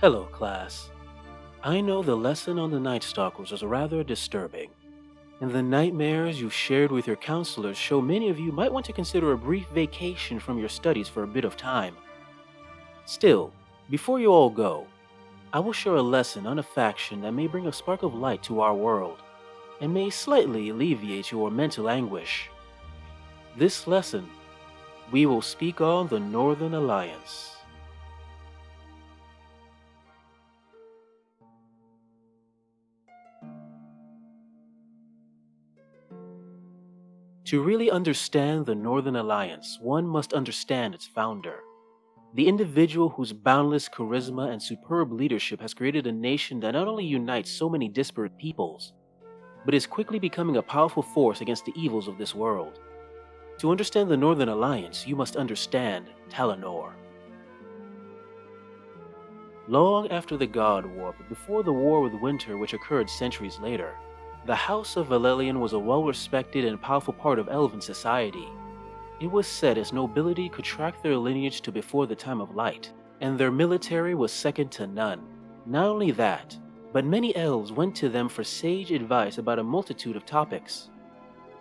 Hello, class. I know the lesson on the Night Stalkers was rather disturbing, and the nightmares you've shared with your counselors show many of you might want to consider a brief vacation from your studies for a bit of time. Still, before you all go, I will share a lesson on a faction that may bring a spark of light to our world, and may slightly alleviate your mental anguish. This lesson, we will speak on the Northern Alliance. To really understand the Northern Alliance, one must understand its founder. The individual whose boundless charisma and superb leadership has created a nation that not only unites so many disparate peoples, but is quickly becoming a powerful force against the evils of this world. To understand the Northern Alliance, you must understand Tylenor. Long after the God War, but before the War with Winter which occurred centuries later, the House of Valelian was a well-respected and powerful part of Elven society. It was said its nobility could track their lineage to before the time of light, and their military was second to none. Not only that, but many elves went to them for sage advice about a multitude of topics.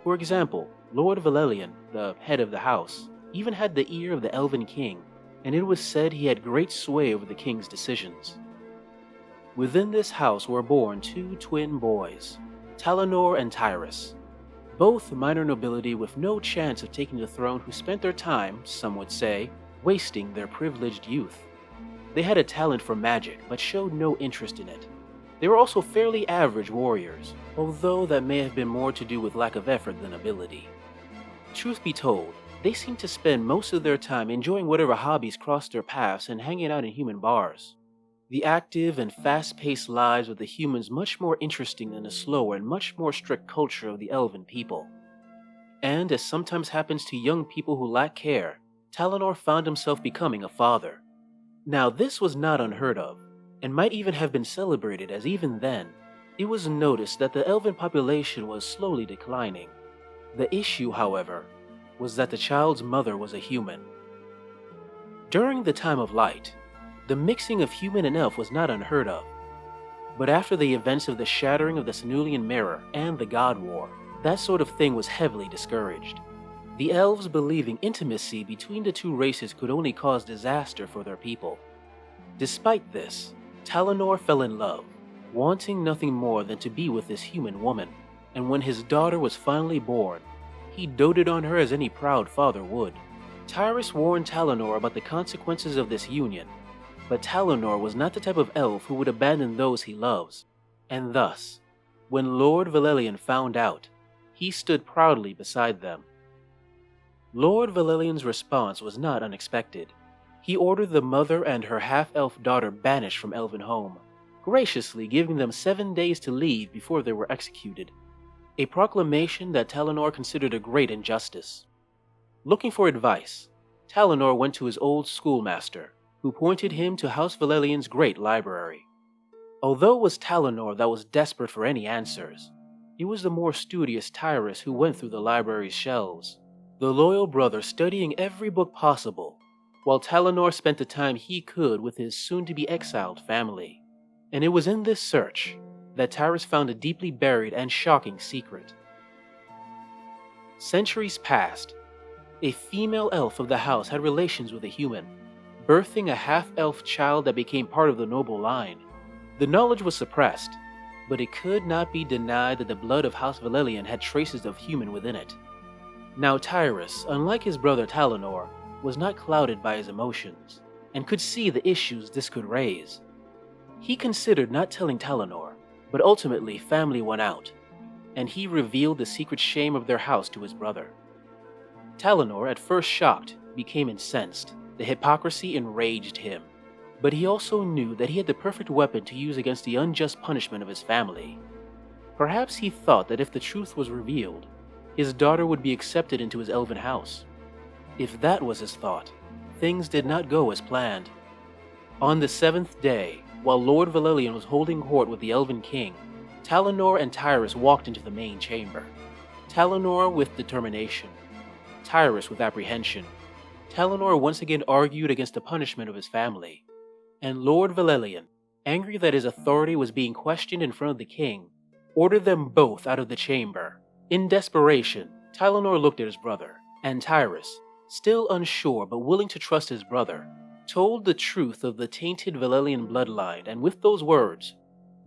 For example, Lord Valelian, the head of the house, even had the ear of the Elven king, and it was said he had great sway over the king's decisions. Within this house were born two twin boys, Tylenor and Tyrus, both minor nobility with no chance of taking the throne, who spent their time, some would say, wasting their privileged youth. They had a talent for magic, but showed no interest in it. They were also fairly average warriors, although that may have been more to do with lack of effort than ability. Truth be told, they seemed to spend most of their time enjoying whatever hobbies crossed their paths and hanging out in human bars. The active and fast-paced lives of the humans much more interesting than the slower and much more strict culture of the elven people. And as sometimes happens to young people who lack care, Tylenor found himself becoming a father. Now this was not unheard of, and might even have been celebrated, as even then, it was noticed that the elven population was slowly declining. The issue, however, was that the child's mother was a human. During the time of light, the mixing of human and elf was not unheard of. But after the events of the shattering of the Cenulian Mirror and the God War, that sort of thing was heavily discouraged. The elves believing intimacy between the two races could only cause disaster for their people. Despite this, Tylenor fell in love, wanting nothing more than to be with this human woman, and when his daughter was finally born, he doted on her as any proud father would. Tyrus warned Tylenor about the consequences of this union, but Tylenor was not the type of elf who would abandon those he loves, and thus, when Lord Valelian found out, he stood proudly beside them. Lord Valelian's response was not unexpected. He ordered the mother and her half-elf daughter banished from Elven home, graciously giving them 7 days to leave before they were executed, a proclamation that Tylenor considered a great injustice. Looking for advice, Tylenor went to his old schoolmaster, who pointed him to House Valelian's great library. Although it was Tylenor that was desperate for any answers, it was the more studious Tyrus who went through the library's shelves, the loyal brother studying every book possible, while Tylenor spent the time he could with his soon-to-be exiled family. And it was in this search that Tyrus found a deeply buried and shocking secret. Centuries passed. A female elf of the house had relations with a human, birthing a half-elf child that became part of the noble line. The knowledge was suppressed, but it could not be denied that the blood of House Valelian had traces of human within it. Now Tyrus, unlike his brother Tylenor, was not clouded by his emotions, and could see the issues this could raise. He considered not telling Tylenor, but ultimately family won out, and he revealed the secret shame of their house to his brother. Tylenor, at first shocked, became incensed. The hypocrisy enraged him, but he also knew that he had the perfect weapon to use against the unjust punishment of his family. Perhaps he thought that if the truth was revealed, his daughter would be accepted into his elven house. If that was his thought, things did not go as planned. On the 7th day, while Lord Valelian was holding court with the Elven King, Tylenor and Tyrus walked into the main chamber. Tylenor with determination, Tyrus with apprehension. Tylenor once again argued against the punishment of his family. and Lord Valelian, angry that his authority was being questioned in front of the king, ordered them both out of the chamber. In desperation, Tylenor looked at his brother, and Tyrus, still unsure but willing to trust his brother, told the truth of the tainted Valelian bloodline, and with those words,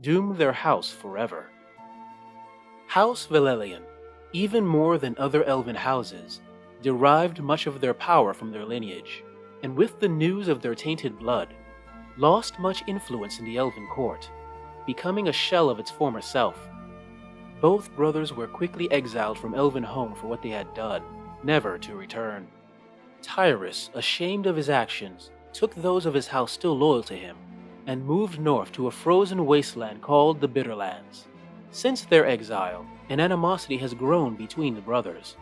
doomed their house forever. House Valelian, even more than other elven houses, derived much of their power from their lineage, and with the news of their tainted blood, lost much influence in the elven court, becoming a shell of its former self. Both brothers were quickly exiled from elven home for what they had done, never to return. Tyrus, ashamed of his actions, took those of his house still loyal to him, and moved north to a frozen wasteland called the Bitterlands. Since their exile, an animosity has grown between the brothers,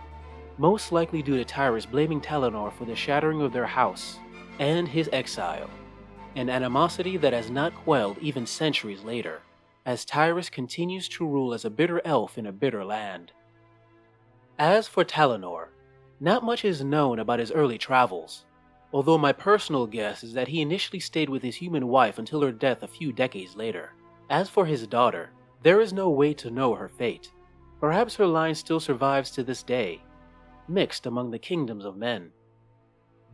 most likely due to Tyrus blaming Tylenor for the shattering of their house and his exile, an animosity that has not quelled even centuries later, as Tyrus continues to rule as a bitter elf in a bitter land. As for Tylenor, not much is known about his early travels, although my personal guess is that he initially stayed with his human wife until her death a few decades later. As for his daughter, there is no way to know her fate. Perhaps her line still survives to this day, mixed among the kingdoms of men.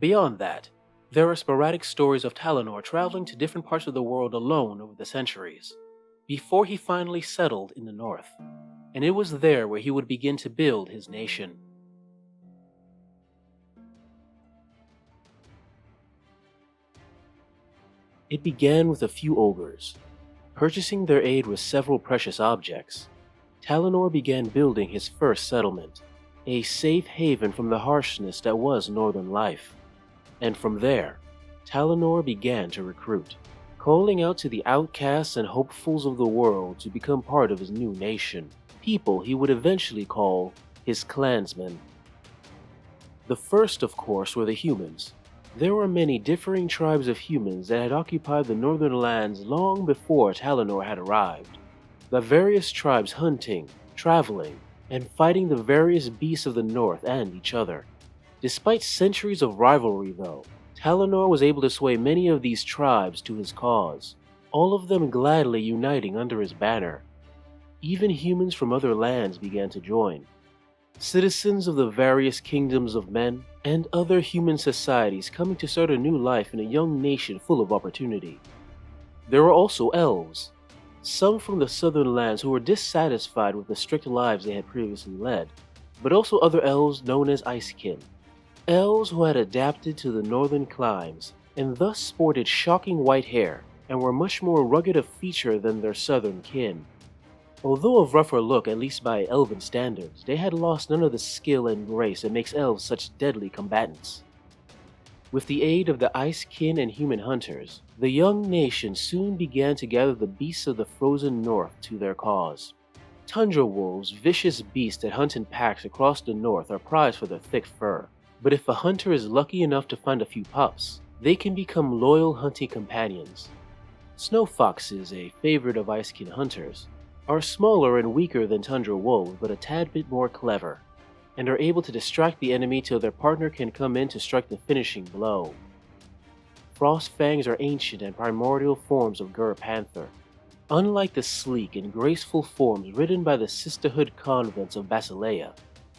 Beyond that, there are sporadic stories of Tylenor traveling to different parts of the world alone over the centuries, before he finally settled in the north, and it was there where he would begin to build his nation. It began with a few ogres. Purchasing their aid with several precious objects, Tylenor began building his first settlement, a safe haven from the harshness that was northern life. And from there, Tylenor began to recruit, calling out to the outcasts and hopefuls of the world to become part of his new nation, people he would eventually call his clansmen. The first, of course, were the humans. There were many differing tribes of humans that had occupied the northern lands long before Tylenor had arrived. The various tribes hunting, traveling, and fighting the various beasts of the north and each other. Despite centuries of rivalry though, Tylenor was able to sway many of these tribes to his cause, all of them gladly uniting under his banner. Even humans from other lands began to join. Citizens of the various kingdoms of men and other human societies coming to start a new life in a young nation full of opportunity. There were also elves, some from the southern lands who were dissatisfied with the strict lives they had previously led, but also other elves known as Icekin. Elves who had adapted to the northern climes and thus sported shocking white hair and were much more rugged of feature than their southern kin. Although of rougher look, at least by elven standards, they had lost none of the skill and grace that makes elves such deadly combatants. With the aid of the Icekin and human hunters, the young nation soon began to gather the beasts of the frozen north to their cause. Tundra wolves, vicious beasts that hunt in packs across the north, are prized for their thick fur, but if a hunter is lucky enough to find a few pups, they can become loyal hunting companions. Snow foxes, a favorite of Icekin hunters, are smaller and weaker than tundra wolves but a tad bit more clever, and are able to distract the enemy till their partner can come in to strike the finishing blow. Frostfangs are ancient and primordial forms of Gur Panther. Unlike the sleek and graceful forms ridden by the sisterhood convents of Basileia,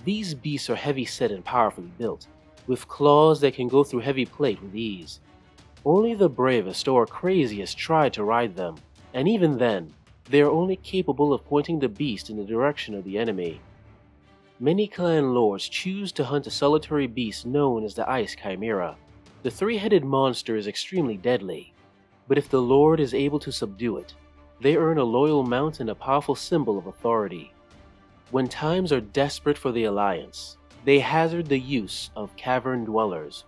these beasts are heavy-set and powerfully built, with claws that can go through heavy plate with ease. Only the bravest or craziest try to ride them, and even then, they are only capable of pointing the beast in the direction of the enemy. Many clan lords choose to hunt a solitary beast known as the Ice Chimera. The three-headed monster is extremely deadly, but if the lord is able to subdue it, they earn a loyal mount and a powerful symbol of authority. When times are desperate for the Alliance, they hazard the use of cavern dwellers,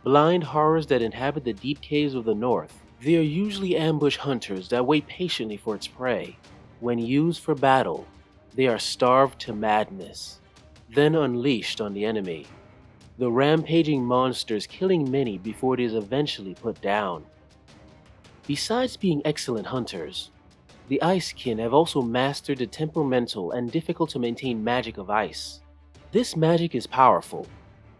blind horrors that inhabit the deep caves of the north. They are usually ambush hunters that wait patiently for its prey. When used for battle, they are starved to madness, then unleashed on the enemy, the rampaging monsters killing many before it is eventually put down. Besides being excellent hunters, the Icekin have also mastered the temperamental and difficult to maintain magic of ice. This magic is powerful,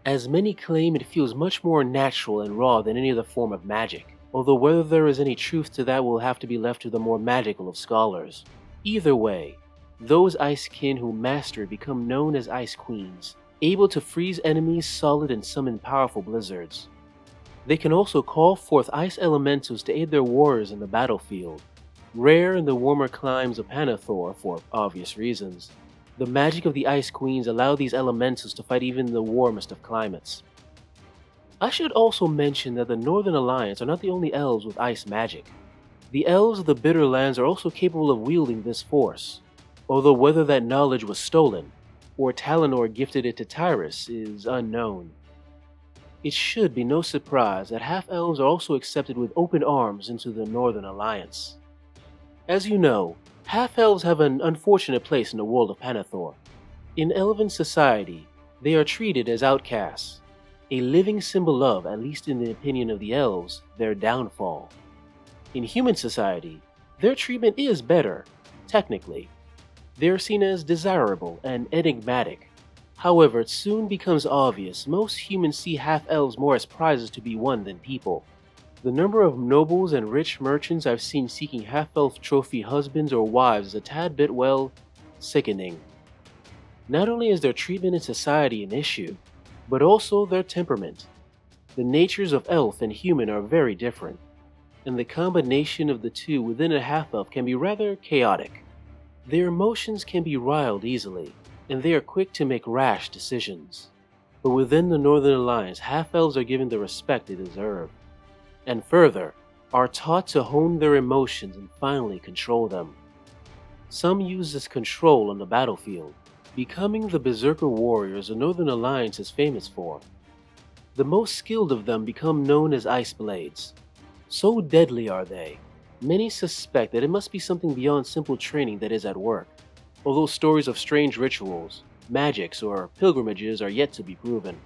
as many claim it feels much more natural and raw than any other form of magic. although whether there is any truth to that will have to be left to the more magical of scholars. Either way, those Icekin who master it become known as Ice Queens, able to freeze enemies solid and summon powerful blizzards. They can also call forth ice elementals to aid their warriors in the battlefield, rare in the warmer climes of Panathor for obvious reasons. The magic of the Ice Queens allow these elementals to fight even in the warmest of climates. I should also mention that the Northern Alliance are not the only elves with ice magic. The elves of the Bitter Lands are also capable of wielding this force, although whether that knowledge was stolen, or Tylenor gifted it to Tyrus, is unknown. It should be no surprise that half-elves are also accepted with open arms into the Northern Alliance. As you know, half-elves have an unfortunate place in the world of Panathor. In elven society, they are treated as outcasts, a living symbol of, at least in the opinion of the elves, their downfall. In human society, their treatment is better, technically. They are seen as desirable and enigmatic. However, it soon becomes obvious most humans see half-elves more as prizes to be won than people. The number of nobles and rich merchants I've seen seeking half-elf trophy husbands or wives is a tad bit, well, sickening. Not only is their treatment in society an issue, but also their temperament. The natures of elf and human are very different, and the combination of the two within a half-elf can be rather chaotic. Their emotions can be riled easily, and they are quick to make rash decisions. But within the Northern Alliance, half-elves are given the respect they deserve, and further, are taught to hone their emotions and finally control them. Some use this control on the battlefield, becoming the berserker warriors the Northern Alliance is famous for. The most skilled of them become known as Ice Blades. So deadly are they, many suspect that it must be something beyond simple training that is at work, although stories of strange rituals, magics, or pilgrimages are yet to be proven.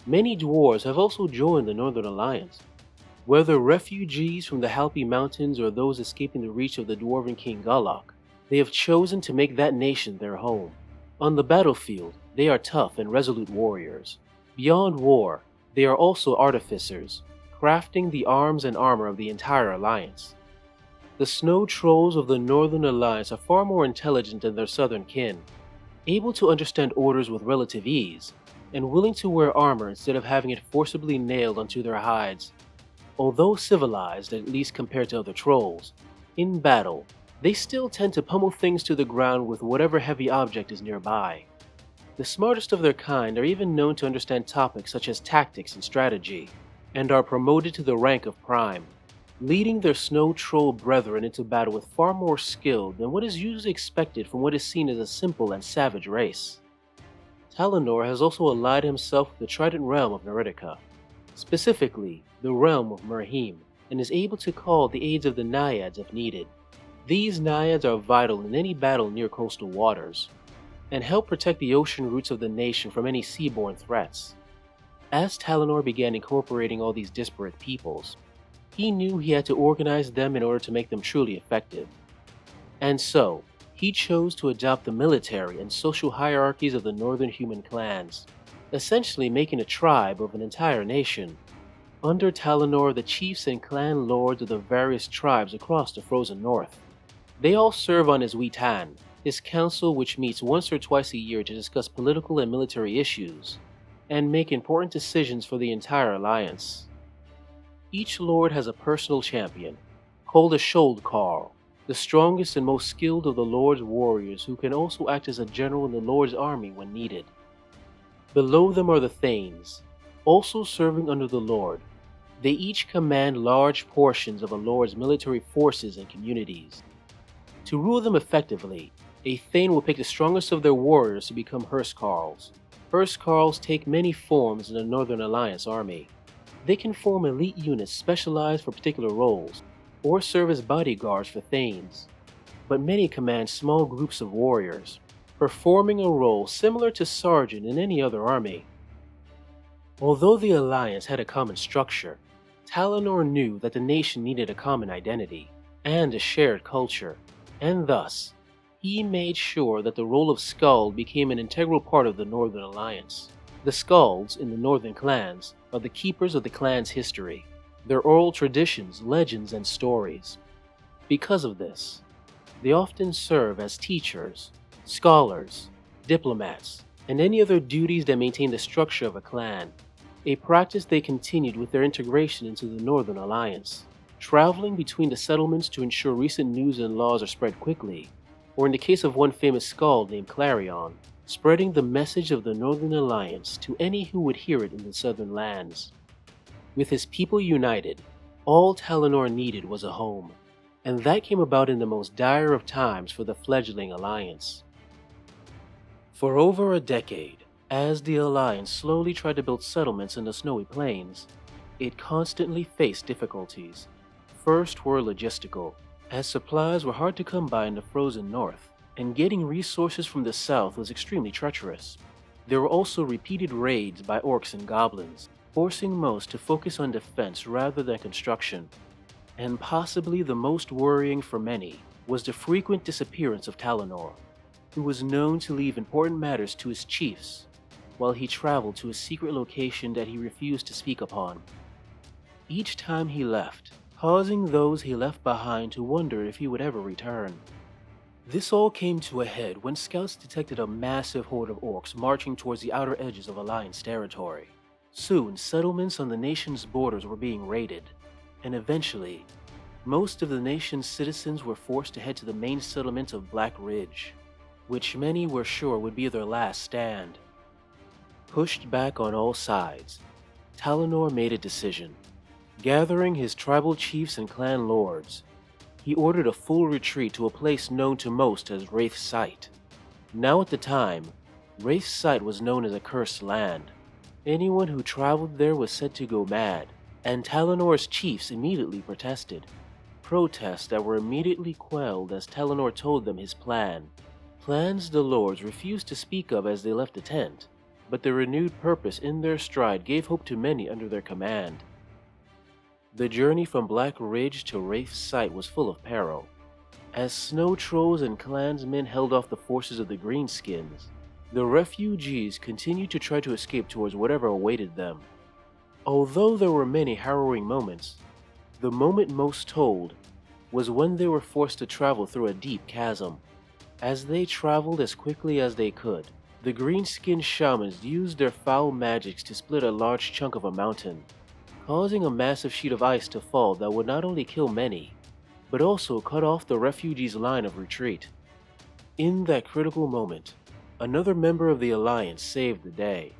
Many dwarves have also joined the Northern Alliance. Whether refugees from the Halpi Mountains or those escaping the reach of the Dwarven King Galak, they have chosen to make that nation their home. On the battlefield, they are tough and resolute warriors. Beyond war, they are also artificers, crafting the arms and armor of the entire alliance. The snow trolls of the Northern Alliance are far more intelligent than their southern kin, able to understand orders with relative ease, and willing to wear armor instead of having it forcibly nailed onto their hides. Although civilized, at least compared to other trolls, in battle, they still tend to pummel things to the ground with whatever heavy object is nearby. The smartest of their kind are even known to understand topics such as tactics and strategy, and are promoted to the rank of Prime, leading their snow troll brethren into battle with far more skill than what is usually expected from what is seen as a simple and savage race. Tylenor has also allied himself with the Trident realm of Neritica, specifically the realm of Merheim, and is able to call the aids of the Naiads if needed. These Naiads are vital in any battle near coastal waters, and help protect the ocean routes of the nation from any seaborne threats. As Tylenor began incorporating all these disparate peoples, he knew he had to organize them in order to make them truly effective. And so, he chose to adopt the military and social hierarchies of the northern human clans, essentially making a tribe of an entire nation. Under Tylenor, the chiefs and clan lords of the various tribes across the frozen north. They all serve on his Witan, his council which meets once or twice a year to discuss political and military issues, and make important decisions for the entire alliance. Each lord has a personal champion, called a Sköldkarl, the strongest and most skilled of the lord's warriors who can also act as a general in the lord's army when needed. Below them are the Thanes, also serving under the lord. They each command large portions of a lord's military forces and communities. To rule them effectively, a Thane will pick the strongest of their warriors to become Huskarls. Huskarls take many forms in the Northern Alliance army. They can form elite units specialized for particular roles, or serve as bodyguards for Thanes. But many command small groups of warriors, performing a role similar to sergeant in any other army. Although the Alliance had a common structure, Tylenor knew that the nation needed a common identity and a shared culture, and thus, he made sure that the role of Skald became an integral part of the Northern Alliance. The Skalds in the Northern clans are the keepers of the clan's history. their oral traditions, legends, and stories. Because of this, they often serve as teachers, scholars, diplomats, and any other duties that maintain the structure of a clan, a practice they continued with their integration into the Northern Alliance, traveling between the settlements to ensure recent news and laws are spread quickly, or in the case of one famous skald named Clarion, spreading the message of the Northern Alliance to any who would hear it in the southern lands. With his people united, all Tylenor needed was a home, and that came about in the most dire of times for the fledgling alliance. For over a decade, as the alliance slowly tried to build settlements in the snowy plains, it constantly faced difficulties. First were logistical, as supplies were hard to come by in the frozen north, and getting resources from the south was extremely treacherous. There were also repeated raids by orcs and goblins, forcing most to focus on defense rather than construction. And possibly the most worrying for many was the frequent disappearance of Tylenor, who was known to leave important matters to his chiefs, while he traveled to a secret location that he refused to speak upon. Each time he left, causing those he left behind to wonder if he would ever return. This all came to a head when scouts detected a massive horde of orcs marching towards the outer edges of Alliance territory. Soon, settlements on the nation's borders were being raided, and eventually, most of the nation's citizens were forced to head to the main settlement of Black Ridge, which many were sure would be their last stand. Pushed back on all sides, Tylenor made a decision. Gathering his tribal chiefs and clan lords, he ordered a full retreat to a place known to most as Wraith's Sight. Now at the time, Wraith's Sight was known as a cursed land. Anyone who traveled there was said to go mad, and Tylenor's chiefs immediately protested. Protests that were immediately quelled as Tylenor told them his plan. Plans the lords refused to speak of as they left the tent, but the renewed purpose in their stride gave hope to many under their command. The journey from Black Ridge to Wraith's Sight was full of peril, as snow trolls and clansmen held off the forces of the Greenskins. The refugees continued to try to escape towards whatever awaited them. Although there were many harrowing moments, the moment most told was when they were forced to travel through a deep chasm. As they traveled as quickly as they could, the Greenskin shamans used their foul magics to split a large chunk of a mountain, causing a massive sheet of ice to fall that would not only kill many, but also cut off the refugees' line of retreat. In that critical moment, another member of the Alliance saved the day.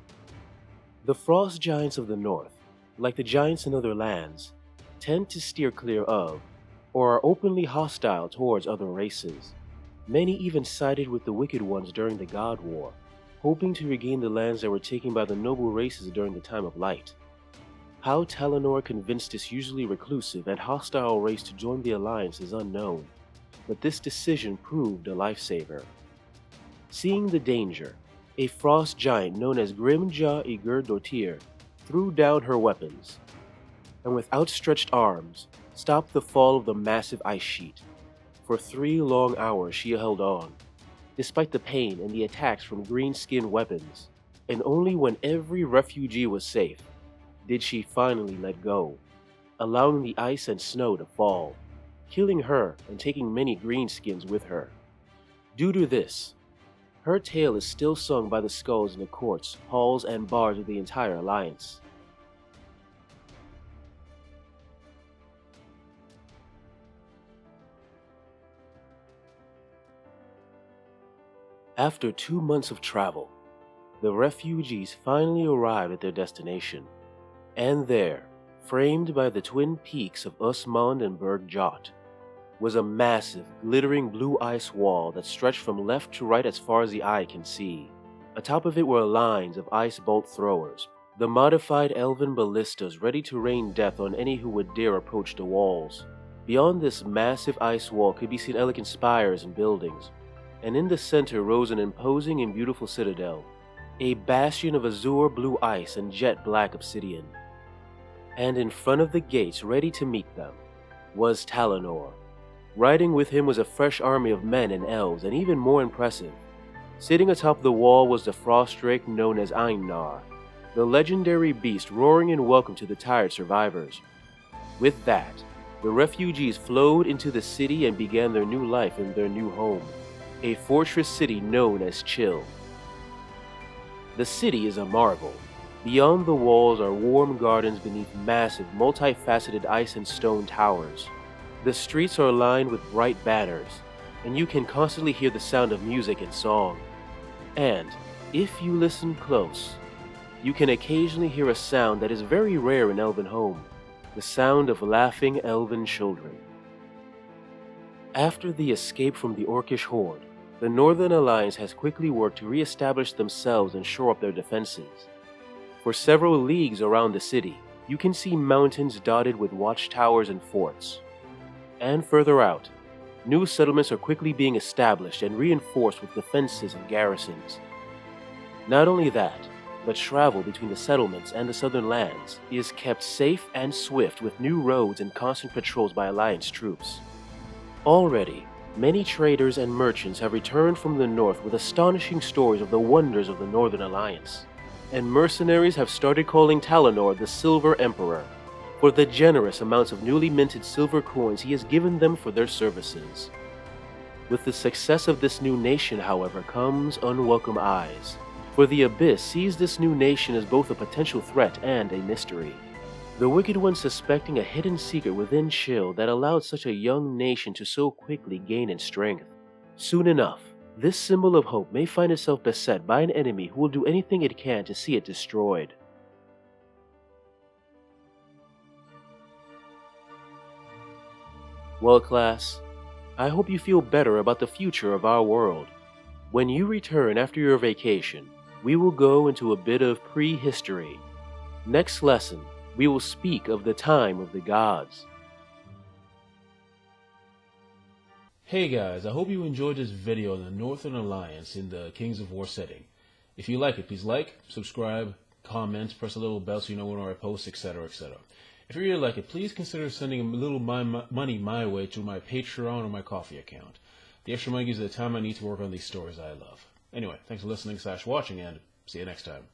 The frost giants of the north, like the giants in other lands, tend to steer clear of, or are openly hostile towards other races. Many even sided with the Wicked Ones during the God War, hoping to regain the lands that were taken by the noble races during the Time of Light. How Tylenor convinced this usually reclusive and hostile race to join the Alliance is unknown, but this decision proved a lifesaver. Seeing the danger, a frost giant known as Grimja Dotir threw down her weapons, and with outstretched arms, stopped the fall of the massive ice sheet. For 3 long hours she held on, despite the pain and the attacks from green-skinned weapons, and only when every refugee was safe did she finally let go, allowing the ice and snow to fall, killing her and taking many greenskins with her. Due to this, her tale is still sung by the skulls in the courts, halls, and bars of the entire Alliance. After 2 months of travel, the refugees finally arrived at their destination, and there, framed by the twin peaks of Usmond and Berg Jot, was a massive, glittering blue ice wall that stretched from left to right as far as the eye can see. Atop of it were lines of ice bolt throwers, the modified elven ballistas ready to rain death on any who would dare approach the walls. Beyond this massive ice wall could be seen elegant spires and buildings, and in the center rose an imposing and beautiful citadel, a bastion of azure blue ice and jet black obsidian. And in front of the gates, ready to meet them, was Tylenor. Riding with him was a fresh army of men and elves, and even more impressive, sitting atop the wall was the frost drake known as Einar, the legendary beast roaring in welcome to the tired survivors. With that, the refugees flowed into the city and began their new life in their new home, a fortress city known as Chill. The city is a marvel. Beyond the walls are warm gardens beneath massive, multifaceted ice and stone towers. The streets are lined with bright banners, and you can constantly hear the sound of music and song. And, if you listen close, you can occasionally hear a sound that is very rare in Elven home, the sound of laughing elven children. After the escape from the Orcish horde, the Northern Alliance has quickly worked to re-establish themselves and shore up their defenses. For several leagues around the city, you can see mountains dotted with watchtowers and forts. And further out, new settlements are quickly being established and reinforced with defenses and garrisons. Not only that, but travel between the settlements and the southern lands is kept safe and swift with new roads and constant patrols by Alliance troops. Already, many traders and merchants have returned from the north with astonishing stories of the wonders of the Northern Alliance, and mercenaries have started calling Tylenor the Silver Emperor, for the generous amounts of newly minted silver coins he has given them for their services. With the success of this new nation, however, comes unwelcome eyes, for the Abyss sees this new nation as both a potential threat and a mystery. The Wicked One suspecting a hidden secret within Chill that allowed such a young nation to so quickly gain in strength. Soon enough, this symbol of hope may find itself beset by an enemy who will do anything it can to see it destroyed. Well, class, I hope you feel better about the future of our world. When you return after your vacation, we will go into a bit of prehistory. Next lesson, we will speak of the time of the gods. Hey guys, I hope you enjoyed this video on the Northern Alliance in the Kings of War setting. If you like it, please like, subscribe, comment, press the little bell so you know when I post, etc, etc. If you really like it, please consider sending a little money my way to my Patreon or my Coffee account. The extra money gives me the time I need to work on these stories I love. Anyway, thanks for listening/watching, and see you next time.